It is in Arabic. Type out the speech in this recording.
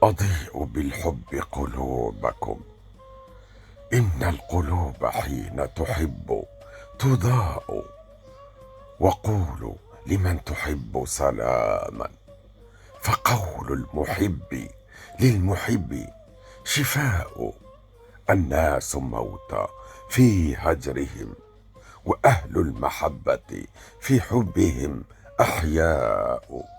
أضيء بالحب قلوبكم. إن القلوب حين تحب تضاء. وقولوا لمن تحب سلاما، فقول المحب للمحب شفاء. الناس موتى في هجرهم، وأهل المحبة في حبهم أحياء.